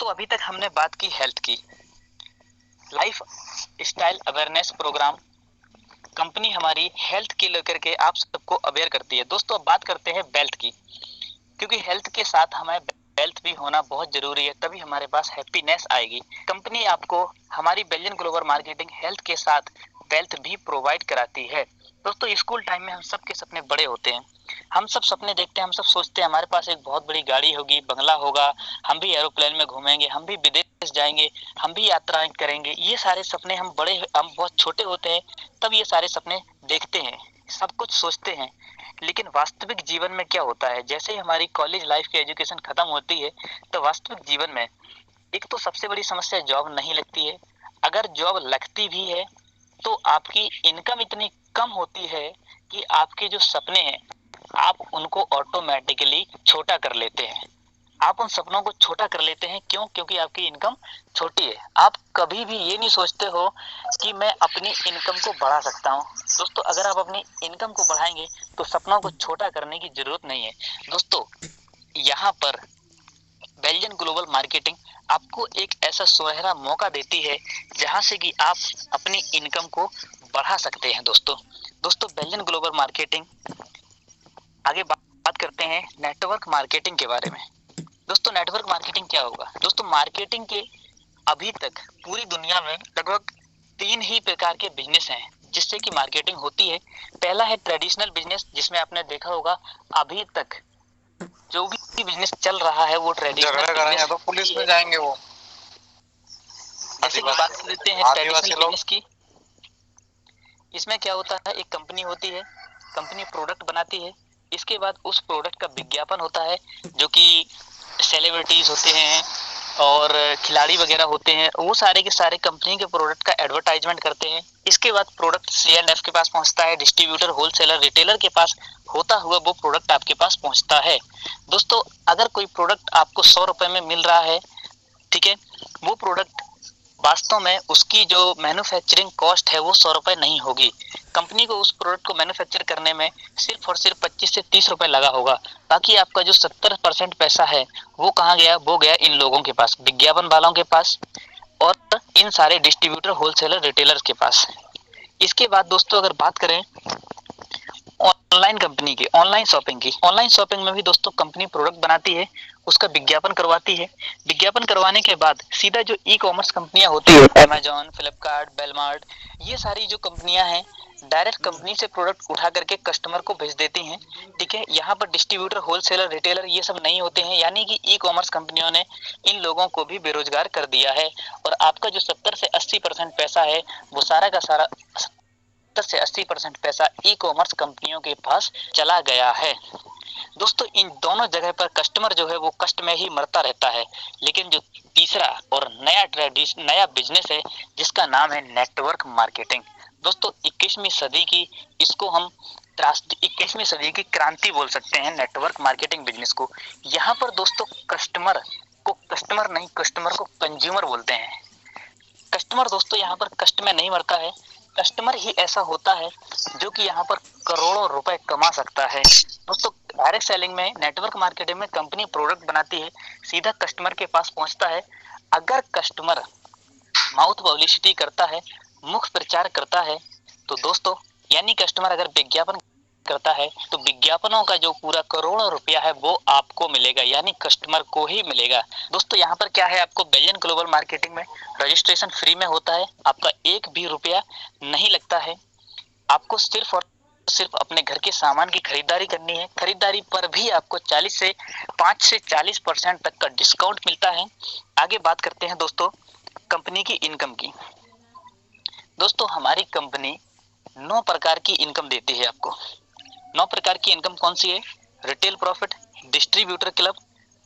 दोस्तों अभी तक हमने बात की हेल्थ की। Life style awareness programme company हमारी हेल्थ के लेकर के आप सबको अवेयर करती है। दोस्तों अब बात करते हैं वेल्थ की, क्योंकि हेल्थ के साथ हमें वेल्थ भी होना बहुत जरूरी है, तभी हमारे पास हैप्पीनेस आएगी। कंपनी आपको हमारी बेल्जियन ग्लोबल मार्केटिंग हेल्थ के साथ वेल्थ भी प्रोवाइड कराती है। दोस्तों स्कूल टाइम में हम सब के सपने बड़े होते हैं, हम सब सपने देखते हैं, हम सब सोचते हैं हमारे पास एक बहुत बड़ी गाड़ी होगी, बंगला होगा, हम भी एरोप्लेन में घूमेंगे, हम भी विदेश जाएंगे, हम भी यात्राएं करेंगे। ये सारे सपने हम बहुत छोटे होते हैं तब ये सारे सपने देखते हैं, सब कुछ सोचते हैं। लेकिन वास्तविक जीवन में क्या होता है, जैसे ही हमारी कॉलेज लाइफ की एजुकेशन खत्म होती है तो वास्तविक जीवन में एक तो सबसे बड़ी समस्या जॉब नहीं लगती है। अगर जॉब लगती भी है तो आपकी इनकम इतनी कम होती है कि आपके जो सपने हैं आप उनको ऑटोमेटिकली छोटा कर लेते हैं। आप उन सपनों को छोटा कर लेते हैं, क्यों? क्योंकि आपकी इनकम छोटी है। आप कभी भी ये नहीं सोचते हो कि मैं अपनी इनकम को बढ़ा सकता हूँ। दोस्तों अगर आप अपनी इनकम को बढ़ाएंगे तो सपनों को छोटा करने की जरूरत नहीं है। दोस्तों यहाँ पर बेल्जियन ग्लोबल मार्केटिंग आपको एक ऐसा सुनहरा मौका देती है जहां से कि आप अपनी इनकम को बढ़ा सकते हैं। दोस्तों बेल्जियन ग्लोबल मार्केटिंग आगे बात करते हैं नेटवर्क मार्केटिंग के बारे में। दोस्तों नेटवर्क मार्केटिंग क्या होगा? दोस्तों मार्केटिंग के अभी तक पूरी दुनिया में लगभग 3 ही प्रकार के बिजनेस हैं जिससे कि मार्केटिंग होती है। पहला है ट्रेडिशनल बिजनेस, जिसमें आपने देखा होगा अभी तक जो भी बिजनेस चल रहा है वो ट्रेडिशनल बिजनेस तो पुलिस में जाएंगे वो। जैसे कि बात करते हैं ट्रेडिशनल बिजनेस की, इसमें क्या होता है, एक कंपनी होती है, कंपनी प्रोडक्ट बनाती है, इसके बाद उस प्रोडक्ट का विज्ञापन होता है जो कि सेलिब्रिटीज होते हैं और खिलाड़ी वगैरह होते हैं, वो सारे के सारे कंपनी के प्रोडक्ट का एडवर्टाइजमेंट करते हैं। इसके बाद प्रोडक्ट C&F के पास पहुंचता है, डिस्ट्रीब्यूटर, होलसेलर, रिटेलर के पास होता हुआ वो प्रोडक्ट आपके पास पहुंचता है। दोस्तों अगर कोई प्रोडक्ट आपको 100 रुपए में मिल रहा है, ठीक है, वो प्रोडक्ट वास्तव में उसकी जो मैन्युफैक्चरिंग कॉस्ट है वो 100 रुपए नहीं होगी। कंपनी को उस प्रोडक्ट को मैन्युफैक्चर करने में सिर्फ और सिर्फ 25 से 30 रुपए लगा होगा। बाकी आपका जो 70% पैसा है वो कहाँ गया? वो गया इन लोगों के पास, विज्ञापन वालों के पास और इन सारे डिस्ट्रीब्यूटर, होलसेलर, रिटेलर्स के पास। इसके बाद दोस्तों अगर बात करें ऑनलाइन कंपनी की, ऑनलाइन शॉपिंग की, ऑनलाइन शॉपिंग में भी दोस्तों कंपनी प्रोडक्ट बनाती है, उसका विज्ञापन करवाती है। विज्ञापन करवाने के बाद सीधा जो ई कॉमर्स कंपनियां होती है, अमेजॉन, फ्लिपकार्ट, बेलमार्ट, ये सारी जो कंपनियां हैं डायरेक्ट कंपनी से प्रोडक्ट उठा करके कस्टमर को भेज देती हैं। ठीक है, यहाँ पर डिस्ट्रीब्यूटर, होलसेलर, रिटेलर ये सब नहीं होते हैं, यानी कि ई कॉमर्स कंपनियों ने इन लोगों को भी बेरोजगार कर दिया है और आपका जो 70 से 80% पैसा है वो सारा का सारा 70 से 80% पैसा ई कॉमर्स कंपनियों के पास चला गया है। दोस्तों इन दोनों जगह पर कस्टमर जो है वो कष्ट में ही मरता रहता है। लेकिन जो तीसरा और नया बिजनेस है जिसका नाम है नेटवर्क मार्केटिंग, दोस्तों 21वीं सदी की इसको हम 21वीं सदी की क्रांति बोल सकते हैं नेटवर्क मार्केटिंग बिजनेस को। यहाँ पर दोस्तों कस्टमर को कस्टमर नहीं, कस्टमर को कंज्यूमर बोलते हैं। कस्टमर दोस्तों यहाँ पर कष्ट में नहीं मरता है, कस्टमर ही ऐसा होता है जो कि यहाँ पर करोड़ों रुपए कमा सकता है। दोस्तों डायरेक्ट सेलिंग में, नेटवर्क मार्केटिंग में कंपनी प्रोडक्ट बनाती है, सीधा कस्टमर के पास पहुंचता है। अगर कस्टमर माउथ पब्लिसिटी करता है, मुख प्रचार करता है, तो दोस्तों यानी कस्टमर अगर विज्ञापन करता है तो विज्ञापनों का जो पूरा करोड़ों रुपया है वो आपको मिलेगा, यानी कस्टमर को ही मिलेगा। दोस्तों यहाँ पर क्या है, आपको बेल्जियन ग्लोबल मार्केटिंग में रजिस्ट्रेशन फ्री में होता है, आपका एक भी रुपया नहीं लगता है। आपको सिर्फ और सिर्फ अपने घर के सामान की खरीदारी करनी है, खरीदारी पर भी आपको 5 से 40% तक का डिस्काउंट मिलता है। आगे बात करते हैं दोस्तों कंपनी की इनकम की। दोस्तों हमारी कंपनी 9 प्रकार की इनकम देती है आपको। 9 प्रकार की इनकम कौन सी है? Retail profit, distributor club,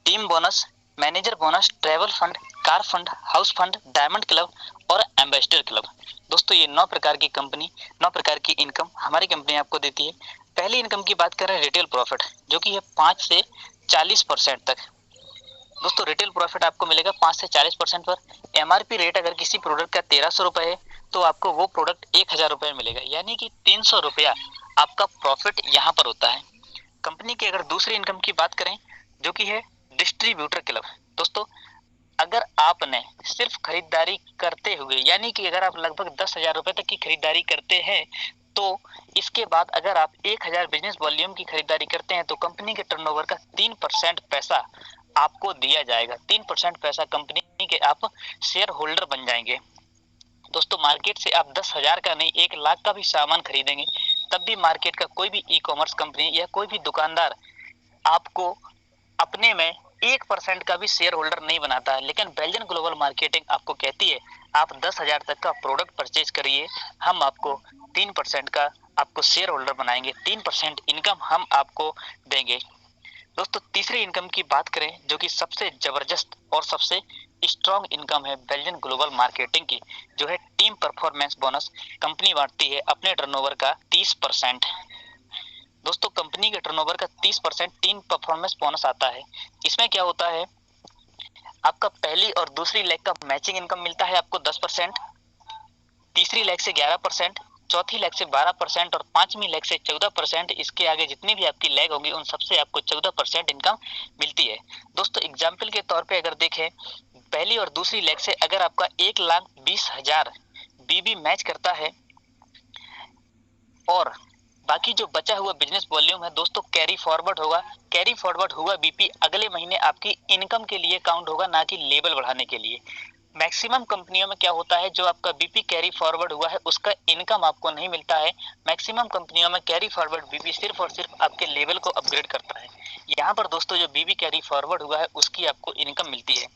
team bonus, manager bonus, travel fund, car fund, house fund, diamond club और एम्बेसडर क्लब। दोस्तों ये 9 प्रकार की कंपनी, 9 प्रकार की इनकम हमारी कंपनी आपको देती है। पहली इनकम की बात करें रिटेल प्रॉफिट, जो कि है 5 से 40% तक। दोस्तों रिटेल प्रॉफिट आपको मिलेगा 5 से 40% पर। एमआरपी रेट अगर किसी प्रोडक्ट का 1300 रुपए है तो आपको वो प्रोडक्ट 1000 रुपए में मिलेगा, यानी कि 300 रुपया आपका प्रॉफिट यहाँ पर होता है। कंपनी की अगर दूसरी इनकम की बात करें जो कि है डिस्ट्रीब्यूटर क्लब, दोस्तों अगर अगर आपने सिर्फ खरीदारी करते हुए, यानी कि अगर आप लगभग 10,000 रुपए तक की खरीदारी करते हैं, तो इसके बाद अगर आप 1,000 बिजनेस वॉल्यूम की खरीदारी करते हैं तो कंपनी के टर्नओवर का 3% पैसा आपको दिया जाएगा। 3% पैसा कंपनी के आप शेयर होल्डर बन जाएंगे। दोस्तों, मार्केट से आप 10,000 का नहीं 1,00,000 का भी सामान खरीदेंगे, तब भी मार्केट का कोई भी ई कॉमर्स कंपनी या कोई भी दुकानदार आपको अपने में 1% का भी शेयर होल्डर नहीं बनाता है। लेकिन बेल्जियन ग्लोबल मार्केटिंग आपको कहती है आप 10,000 तक का प्रोडक्ट परचेज करिए, हम आपको 3% का आपको शेयर होल्डर बनाएंगे, 3% इनकम हम आपको देंगे। दोस्तों, तीसरी इनकम की बात करें जो कि सबसे जबरदस्त और सबसे स्ट्रॉन्ग इनकम है बेल्जियन ग्लोबल मार्केटिंग की, जो है टीम परफॉर्मेंस बोनस। कंपनी बांटती है अपने टर्नओवर का 30%। दोस्तों, कंपनी के टर्नओवर का 30% टीम परफॉर्मेंस बोनस आता है। इसमें क्या होता है, आपका पहली और दूसरी लेग का मैचिंग इनकम मिलता है आपको 10%, तीसरी लेग से 11%, चौथी लेग से 12% और पांचवी लेग से 14%। इसके आगे जितनी भी आपकी लेग होंगी उन सबसे आपको 14% इनकम मिलती है। दोस्तों, एग्जाम्पल के तौर पे अगर देखें, पहली और दूसरी लेग से अगर आपका 1,20,000 बीबी मैच करता है और बाकी जो बचा हुआ बिजनेस वॉल्यूम है दोस्तों कैरी फॉरवर्ड होगा। कैरी फॉरवर्ड हुआ बीपी अगले महीने आपकी इनकम के लिए काउंट होगा, ना कि लेवल बढ़ाने के लिए। मैक्सिमम कंपनियों में क्या होता है, जो आपका बीपी कैरी फॉरवर्ड हुआ है उसका इनकम आपको नहीं मिलता है। मैक्सिमम कंपनियों में कैरी फॉरवर्ड बीपी सिर्फ और सिर्फ आपके लेवल को अपग्रेड करता है। यहाँ पर दोस्तों जो बीबी कैरी फॉरवर्ड हुआ है उसकी आपको इनकम मिलती है।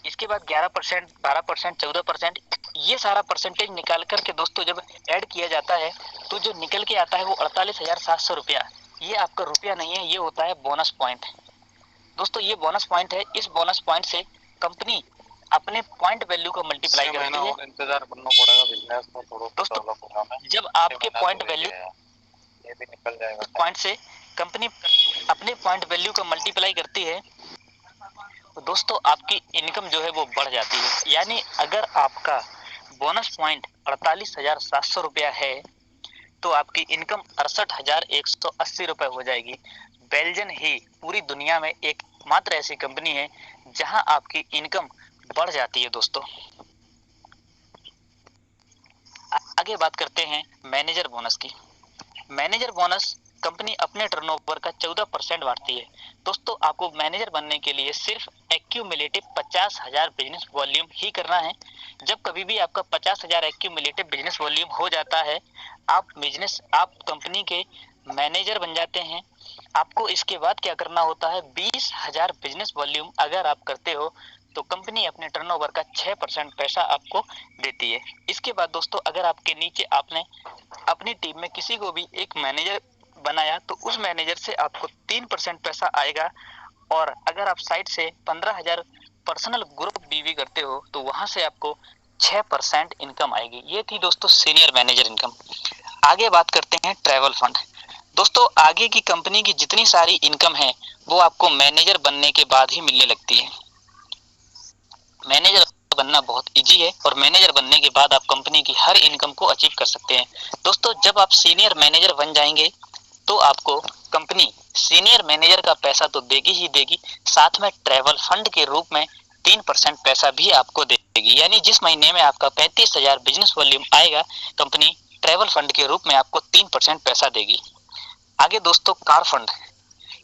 इसके बाद 11%, 12%, 14%, ये सारा परसेंटेज निकाल करके दोस्तों जब ऐड किया जाता है तो जो निकल के आता है वो 48,700 रुपया। ये आपका रुपया नहीं है, ये होता है बोनस पॉइंट। दोस्तों, ये बोनस पॉइंट है। इस बोनस पॉइंट से कंपनी अपने पॉइंट वैल्यू को मल्टीप्लाई करती है। इंतजार करना पड़ेगा बिजनेस को थोड़ा। दोस्तों, जब आपके पॉइंट वैल्यू ये भी निकल जाएगा पॉइंट से कंपनी अपने पॉइंट वैल्यू को मल्टीप्लाई करती है तो दोस्तों आपकी इनकम जो है वो बढ़ जाती है। यानी अगर आपका बोनस पॉइंट 48,700 रुपया है तो आपकी इनकम 68,180 रुपए हो जाएगी। बेल्जियन ही पूरी दुनिया में एक मात्र ऐसी कंपनी है जहां आपकी इनकम बढ़ जाती है। दोस्तों, आगे बात करते हैं मैनेजर बोनस की। मैनेजर बोनस कंपनी अपने टर्नओवर का 14% बांटती है। दोस्तों, आपको मैनेजर बनने के लिए सिर्फ एक्यूमुलेटिव 50,000 बिजनेस वॉल्यूम ही करना है। जब कभी भी आपका 50,000 एक्यूमुलेटिव बिजनेस वॉल्यूम हो जाता है, आप कंपनी के मैनेजर बन जाते हैं। आपको इसके बाद क्या करना होता है, 20,000 बिजनेस वॉल्यूम अगर आप करते हो तो कंपनी अपने टर्नओवर का 6% पैसा आपको देती है। इसके बाद दोस्तों अगर आपके नीचे आपने अपनी टीम में किसी को भी एक मैनेजर बनाया तो उस मैनेजर से आपको 3% पैसा आएगा। और अगर आप साइड से 15,000 पर्सनल ग्रुप बीवी करते हो तो वहां से आपको 6% इनकम आएगी। ये थी दोस्तों सीनियर मैनेजर इनकम। आगे बात करते हैं ट्रैवल फंड। दोस्तों, आगे की कंपनी की जितनी सारी इनकम है वो आपको मैनेजर बनने के बाद ही मिलने लगती है। मैनेजर बनना बहुत इजी है और मैनेजर बनने के बाद आप कंपनी की हर इनकम को अचीव कर सकते हैं। दोस्तों, जब आप सीनियर मैनेजर बन जाएंगे तो आपको कंपनी सीनियर मैनेजर का पैसा तो देगी ही देगी, साथ में ट्रैवल फंड के रूप में 3% पैसा भी आपको देगी। यानी जिस महीने में आपका 35,000 बिजनेस वॉल्यूम आएगा, कंपनी ट्रैवल फंड के रूप में आपको 3% पैसा देगी। आगे दोस्तों कार फंड।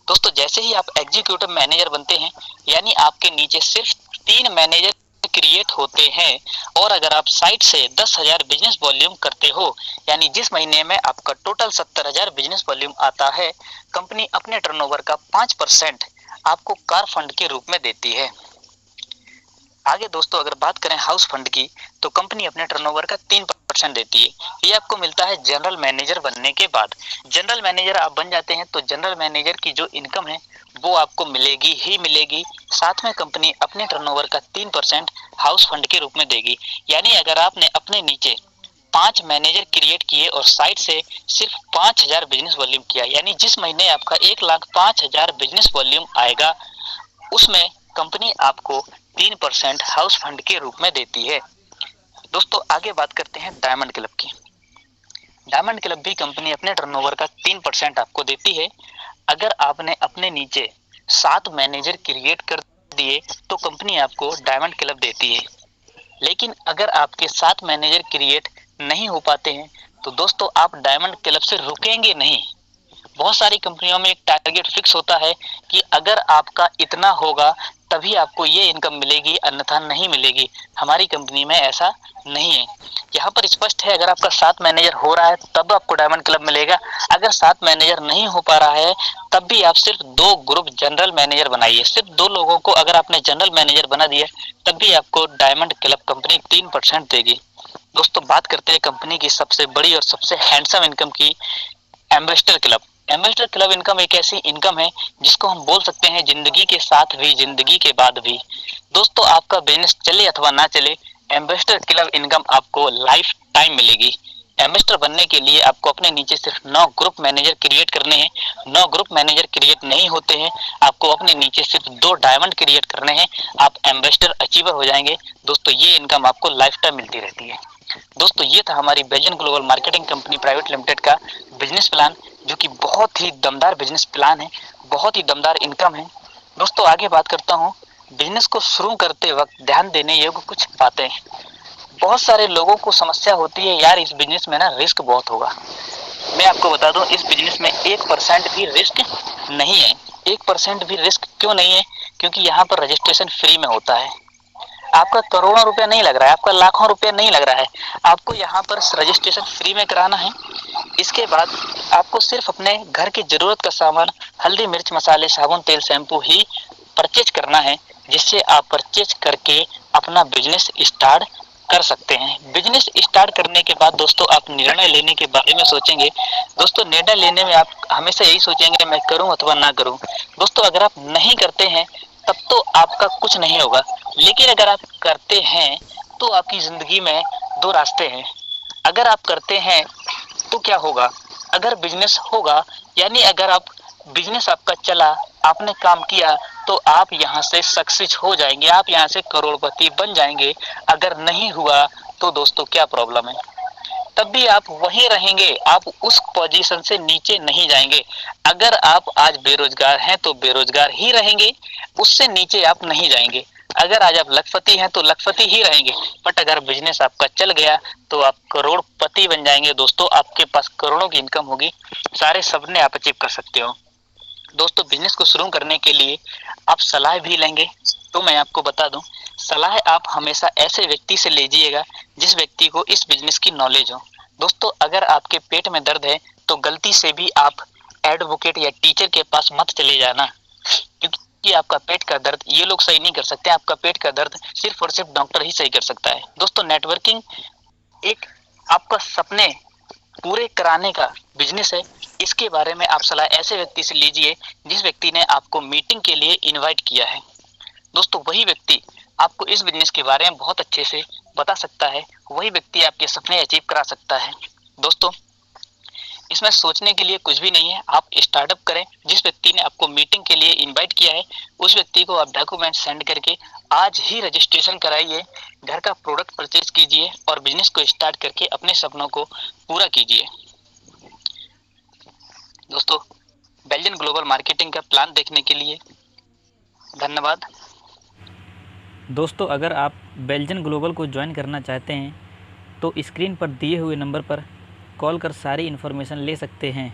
दोस्तों, जैसे ही आप एग्जीक्यूटिव मैनेजर बनते हैं, यानी आपके नीचे सिर्फ 3 मैनेजर क्रिएट होते हैं और अगर आप साइड से 10,000 बिजनेस वॉल्यूम करते हो, यानी जिस महीने में आपका टोटल 70,000 बिजनेस वॉल्यूम आता है, कंपनी अपने टर्नओवर का 5% आपको कार फंड के रूप में देती है। आगे दोस्तों अगर बात करें हाउस फंड की तो कंपनी अपने टर्नओवर का 3% देती है। ये आपको मिलता है जनरल मैनेजर बनने के बाद। जनरल मैनेजर आप बन जाते हैं तो जनरल मैनेजर की जो इनकम है वो आपको मिलेगी ही मिलेगी, साथ में कंपनी अपने टर्नओवर का 3% हाउस फंड के रूप में देगी। यानी अगर आपने अपने नीचे 5 मैनेजर क्रिएट किए और साइड से सिर्फ 5,000 बिजनेस वॉल्यूम किया, यानी जिस महीने आपका 1,05,000 बिजनेस वॉल्यूम आएगा उसमें कंपनी आपको 3% हाउस फंड के रूप में देती है। दोस्तों आगे बात करते हैं डायमंड क्लब की। डायमंड क्लब भी कंपनी अपने टर्नओवर का 3% आपको देती है। अगर आपने अपने नीचे 7 मैनेजर क्रिएट कर दिए तो कंपनी आपको डायमंड क्लब देती है। लेकिन अगर आपके 7 मैनेजर क्रिएट नहीं हो पाते हैं तो दोस्तों आप डायमंड क्लब से रुकेंगे नहीं। बहुत सारी कंपनियों में एक टारगेट फिक्स होता है कि अगर आपका इतना होगा तभी आपको ये इनकम मिलेगी, अन्यथा नहीं मिलेगी। हमारी कंपनी में ऐसा नहीं है। यहाँ पर स्पष्ट है, अगर आपका 7 मैनेजर हो रहा है तब आपको डायमंड क्लब मिलेगा। अगर 7 मैनेजर नहीं हो पा रहा है तब भी आप सिर्फ 2 ग्रुप जनरल मैनेजर बनाइए। सिर्फ 2 लोगों को अगर आपने जनरल मैनेजर बना दिया तब भी आपको डायमंड क्लब कंपनी 3% देगी। दोस्तों बात करते हैं कंपनी की सबसे बड़ी और सबसे हैंडसम इनकम की, ambassador club. Ambassador club income एक ऐसी इनकम है जिसको हम बोल सकते हैं जिंदगी के साथ भी, जिंदगी के बाद भी। दोस्तों आपका बिजनेस चले अथवा ना चले, एम्बेसडर क्लब इनकम आपको लाइफ टाइम मिलेगी। एम्बेसडर बनने के लिए आपको अपने नीचे सिर्फ 9 ग्रुप मैनेजर क्रिएट करने हैं। 9 ग्रुप मैनेजर क्रिएट नहीं होते हैं, आपको अपने नीचे सिर्फ 2 डायमंड क्रिएट करने हैं, आप एम्बेसडर अचीवर हो जाएंगे। दोस्तों ये इनकम आपको लाइफ टाइम मिलती रहती है। दोस्तों ये था हमारी Belgian global marketing company private limited का बिजनेस प्लान, जो कि बहुत ही दमदार बिजनेस प्लान है, बहुत ही दमदार इनकम है। दोस्तों आगे बात करता हूँ बिजनेस को शुरू करते वक्त ध्यान देने योग्य कुछ बातें। बहुत सारे लोगों को समस्या होती है, यार इस बिजनेस में ना रिस्क बहुत होगा। मैं आपको बता दूं इस बिजनेस में 1% भी रिस्क नहीं है। 1% भी रिस्क क्यों नहीं है? क्योंकि यहाँ पर रजिस्ट्रेशन फ्री में होता है। आपका करोड़ों रुपया नहीं लग रहा है, आपका लाखों रुपया नहीं लग रहा है, आपको यहाँ पर रजिस्ट्रेशन फ्री में कराना है। इसके बाद आपको सिर्फ अपने घर की जरूरत का सामान, हल्दी मिर्च मसाले साबुन तेल शैम्पू ही परचेज करना है, जिससे आप परचेज करके अपना बिजनेस स्टार्ट कर सकते हैं। बिजनेस स्टार्ट करने के बाद दोस्तों आप निर्णय लेने के बारे में सोचेंगे। दोस्तों निर्णय लेने में आप हमेशा यही सोचेंगे मैं करूं अथवा ना करूं। दोस्तों अगर आप नहीं करते हैं तब तो आपका कुछ नहीं होगा, लेकिन अगर आप करते हैं तो आपकी जिंदगी में 2 रास्ते हैं। अगर आप करते हैं तो क्या होगा? अगर बिजनेस होगा, यानी अगर आप बिजनेस आपका चला, आपने काम किया, तो आप यहाँ से सक्सेस हो जाएंगे, आप यहाँ से करोड़पति बन जाएंगे। अगर नहीं हुआ तो दोस्तों क्या प्रॉब्लम है? तब भी आप वहीं रहेंगे, आप उस पोजीशन से नीचे नहीं जाएंगे। अगर आप आज बेरोजगार हैं तो बेरोजगार ही रहेंगे, उससे नीचे आप नहीं जाएंगे। अगर आज आप लखपति हैं तो लखपति ही रहेंगे, बट अगर बिजनेस आपका चल गया तो आप करोड़पति बन जाएंगे। दोस्तों आपके पास करोड़ों की इनकम होगी, सारे सपने आप अचीव कर सकते हो। दोस्तों बिजनेस को शुरू करने के लिए आप सलाह भी लेंगे, तो मैं आपको बता दूं सलाह आप हमेशा ऐसे व्यक्ति से लीजिएगा जिस व्यक्ति को इस बिजनेस की नॉलेज हो। दोस्तों अगर आपके पेट में दर्द है तो गलती से भी आप एडवोकेट या टीचर के पास मत चले जाना, क्योंकि आपका पेट का दर्द ये लोग सही नहीं कर सकते। आपका पेट का दर्द सिर्फ और सिर्फ डॉक्टर ही सही कर सकता है। दोस्तों नेटवर्किंग एक आपका सपने पूरे कराने का बिजनेस है। इसके बारे में आप सलाह ऐसे व्यक्ति से लीजिए जिस व्यक्ति ने आपको मीटिंग के लिए इनवाइट किया है। दोस्तों वही व्यक्ति आपको इस बिजनेस के बारे में बहुत अच्छे से बता सकता है, वही व्यक्ति आपके सपने अचीव करा सकता है। दोस्तों इसमें सोचने के लिए कुछ भी नहीं है, आप स्टार्टअप करें। जिस व्यक्ति ने आपको मीटिंग के लिए इनवाइट किया है उस व्यक्ति को आप डॉक्यूमेंट सेंड करके आज ही रजिस्ट्रेशन कराइए, घर का प्रोडक्ट परचेज कीजिए और बिजनेस को स्टार्ट करके अपने सपनों को पूरा कीजिए। दोस्तों बेल्जियन ग्लोबल मार्केटिंग का प्लान देखने के लिए धन्यवाद। दोस्तों अगर आप बेल्जियन ग्लोबल को ज्वाइन करना चाहते हैं तो स्क्रीन पर दिए हुए नंबर पर कॉल कर सारी इन्फॉर्मेशन ले सकते हैं।